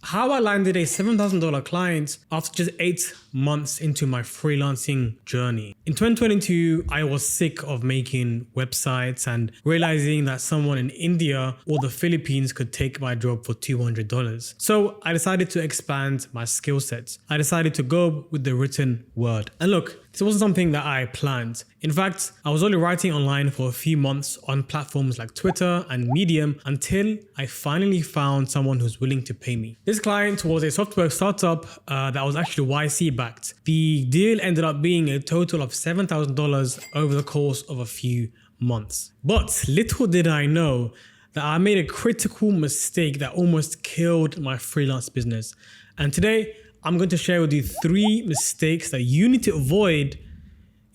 how I landed a $7,000 client after just 8 months into my freelancing journey. In 2022, I was sick of making websites and realizing that someone in India or the Philippines could take my job for $200. So I decided to expand my skill sets. I decided to go with the written word. And look, this wasn't something that I planned. In fact, I was only writing online for a few months on platforms like Twitter and Medium until I finally found someone who's willing to pay me. This client was a software startup that was actually YC backed. The deal ended up being a total of $7,000 over the course of a few months. But little did I know that I made a critical mistake that almost killed my freelance business. And today, I'm going to share with you 3 mistakes that you need to avoid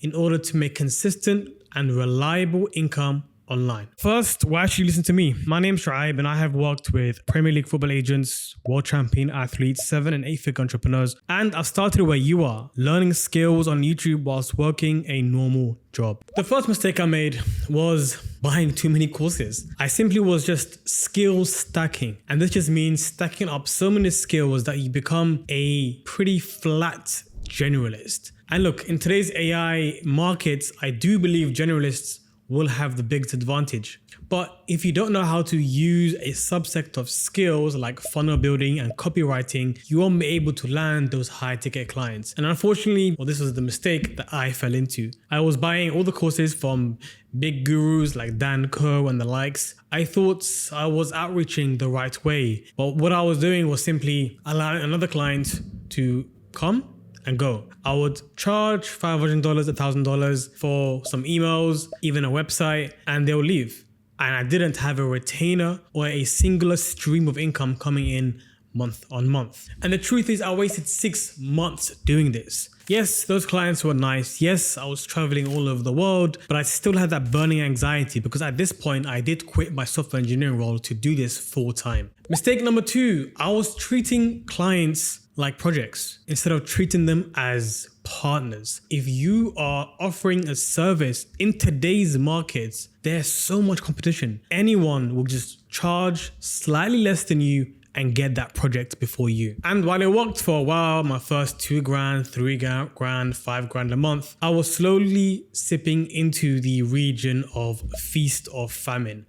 in order to make consistent and reliable income online. First, why should you listen to me? My name's Shuaib and I have worked with Premier League football agents, world champion athletes, 7- and 8-figure entrepreneurs, and I've started where you are, learning skills on YouTube whilst working a normal job. The first mistake I made was buying too many courses. I simply was just skill stacking. And this just means stacking up so many skills that you become a pretty flat generalist. And look, in today's AI markets, I do believe generalists will have the biggest advantage. But if you don't know how to use a subset of skills like funnel building and copywriting, you won't be able to land those high ticket clients. And unfortunately, this was the mistake that I fell into. I was buying all the courses from big gurus like Dan Ko and the likes. I thought I was outreaching the right way. But what I was doing was simply allowing another client to come and go. I would charge $500, $1,000 for some emails, even a website, and they'll leave. And I didn't have a retainer or a singular stream of income coming in month on month. And the truth is, I wasted 6 months doing this. Yes, those clients were nice. Yes, I was traveling all over the world, but I still had that burning anxiety because at this point, I did quit my software engineering role to do this full time. Mistake number 2, I was treating clients like projects instead of treating them as partners. If you are offering a service in today's markets, there's so much competition. Anyone will just charge slightly less than you and get that project before you. And while it worked for a while, my first $2,000, $3,000, $5,000 a month, I was slowly sipping into the region of feast or famine.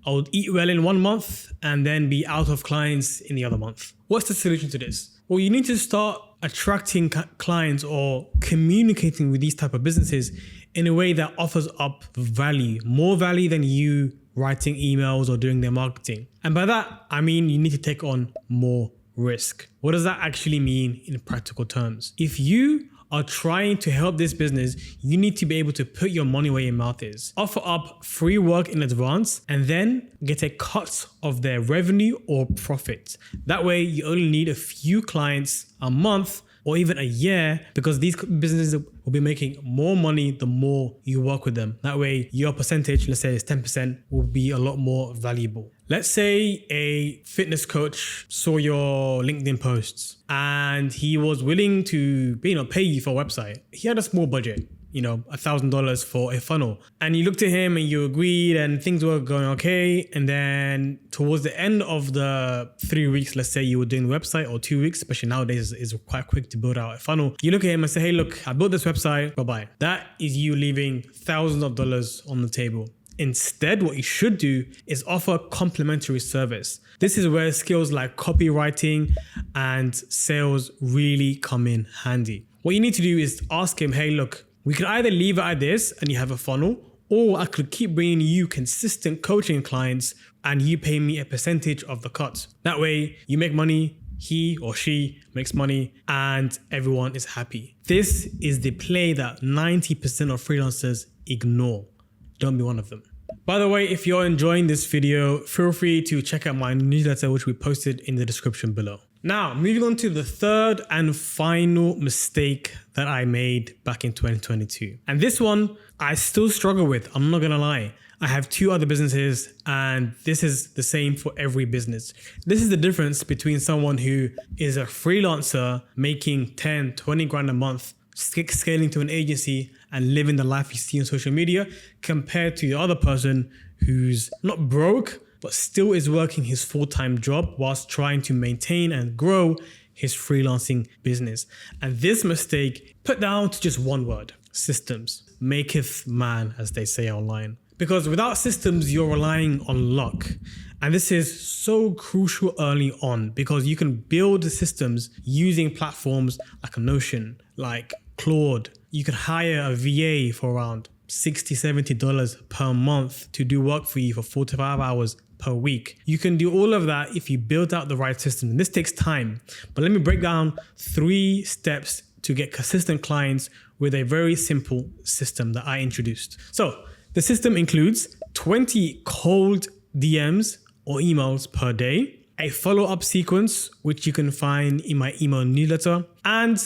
I would eat well in 1 month and then be out of clients in the other month. What's the solution to this? Well, you need to start attracting clients or communicating with these type of businesses in a way that offers up value, more value than you writing emails or doing their marketing. And by that, I mean you need to take on more risk. What does that actually mean in practical terms? If you are trying to help this business, you need to be able to put your money where your mouth is. Offer up free work in advance and then get a cut of their revenue or profit. That way you only need a few clients a month or even a year because these businesses will be making more money the more you work with them. That way your percentage, let's say it's 10%, will be a lot more valuable. Let's say a fitness coach saw your LinkedIn posts and he was willing to, pay you for a website. He had a small budget, $1,000 for a funnel. And you looked at him and you agreed and things were going okay. And then towards the end of the 3 weeks, let's say you were doing the website, or 2 weeks, especially nowadays is quite quick to build out a funnel. You look at him and say, hey, look, I built this website, bye-bye. That is you leaving thousands of dollars on the table. Instead, what you should do is offer a complimentary service. This is where skills like copywriting and sales really come in handy. What you need to do is ask him, hey, look, we could either leave it at this and you have a funnel, or I could keep bringing you consistent coaching clients and you pay me a percentage of the cut. That way you make money, he or she makes money, and everyone is happy. This is the play that 90% of freelancers ignore. Don't be one of them. By the way, if you're enjoying this video, feel free to check out my newsletter, which we posted in the description below. Now, moving on to the third and final mistake that I made back in 2022. And this one, I still struggle with, I'm not gonna lie. I have 2 other businesses and this is the same for every business. This is the difference between someone who is a freelancer making 10, 20 grand a month, scaling to an agency and living the life you see on social media, compared to the other person who's not broke, but still is working his full-time job whilst trying to maintain and grow his freelancing business. And this mistake, put down to just one word: systems. Maketh man, as they say online. Because without systems, you're relying on luck. And this is so crucial early on, because you can build systems using platforms like Notion, like Claude. You could hire a VA for around $60, $70 per month to do work for you for 4 to 5 hours per week. You can do all of that if you build out the right system. And this takes time. But let me break down 3 steps to get consistent clients with a very simple system that I introduced. So the system includes 20 cold DMs or emails per day, a follow-up sequence, which you can find in my email newsletter, and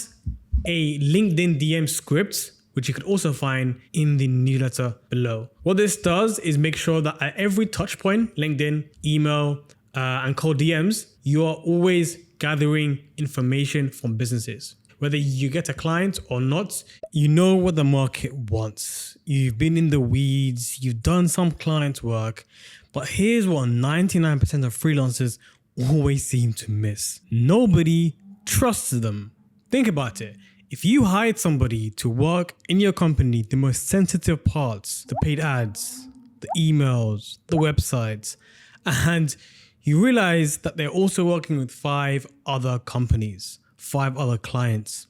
a LinkedIn DM script, which you could also find in the newsletter below. What this does is make sure that at every touch point, LinkedIn, email, and cold DMs, you are always gathering information from businesses. Whether you get a client or not, you know what the market wants. You've been in the weeds, you've done some client work, but here's what 99% of freelancers always seem to miss. Nobody trusts them. Think about it. If you hired somebody to work in your company, the most sensitive parts, the paid ads, the emails, the websites, and you realize that they're also working with 5 other companies, 5 other clients.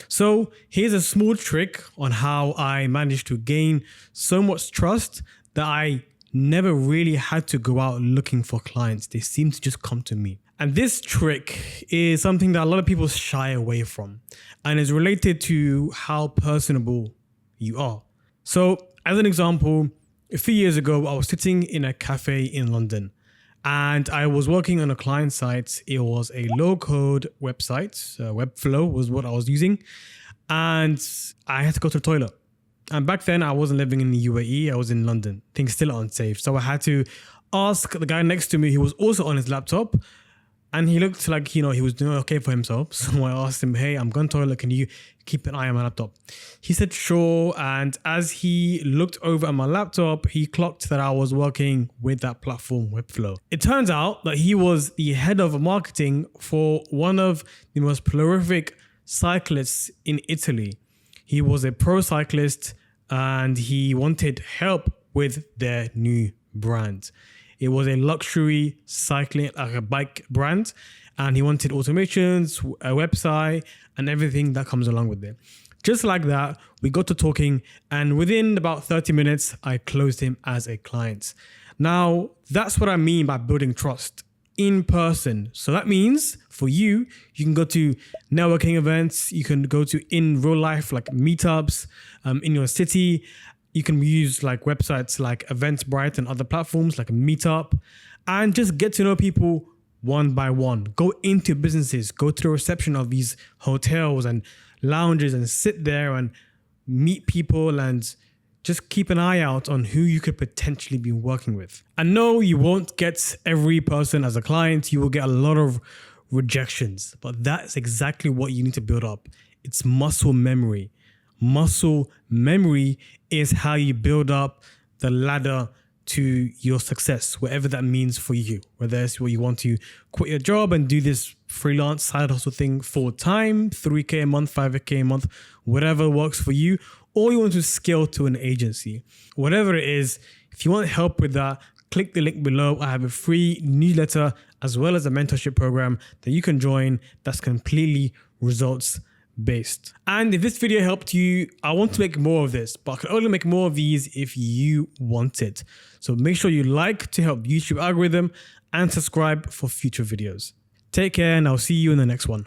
So here's a small trick on how I managed to gain so much trust that I never really had to go out looking for clients. They seem to just come to me. And this trick is something that a lot of people shy away from, and is related to how personable you are. So as an example, a few years ago, I was sitting in a cafe in London and I was working on a client site. It was a low-code website. Webflow was what I was using. And I had to go to the toilet. And back then, I wasn't living in the UAE. I was in London. Things still aren't safe. So I had to ask the guy next to me, who was also on his laptop. And he looked like, he was doing okay for himself. So I asked him, hey, I'm going to the toilet. Can you keep an eye on my laptop? He said, sure. And as he looked over at my laptop, he clocked that I was working with that platform, Webflow. It turns out that he was the head of marketing for one of the most prolific cyclists in Italy. He was a pro cyclist and he wanted help with their new brand. It was a luxury cycling, like a bike brand, and he wanted automations, a website, and everything that comes along with it. Just like that, we got to talking, and within about 30 minutes, I closed him as a client. Now, that's what I mean by building trust in person. So that means for you, you can go to networking events, you can go to in real life, like meetups in your city. You can use like websites like Eventbrite and other platforms like Meetup, and just get to know people one by one. Go into businesses, go to the reception of these hotels and lounges and sit there and meet people and just keep an eye out on who you could potentially be working with. And no, you won't get every person as a client. You will get a lot of rejections, but that's exactly what you need to build up. It's muscle memory. Muscle memory is how you build up the ladder to your success, whatever that means for you. Whether it's where you want to quit your job and do this freelance side hustle thing full time, 3K a month, 5K a month, whatever works for you, or you want to scale to an agency. Whatever it is, if you want help with that, click the link below. I have a free newsletter as well as a mentorship program that you can join that's completely results based. And if this video helped you, I want to make more of this, but I can only make more of these if you want it. So make sure you like to help the YouTube algorithm and subscribe for future videos. Take care, and I'll see you in the next one.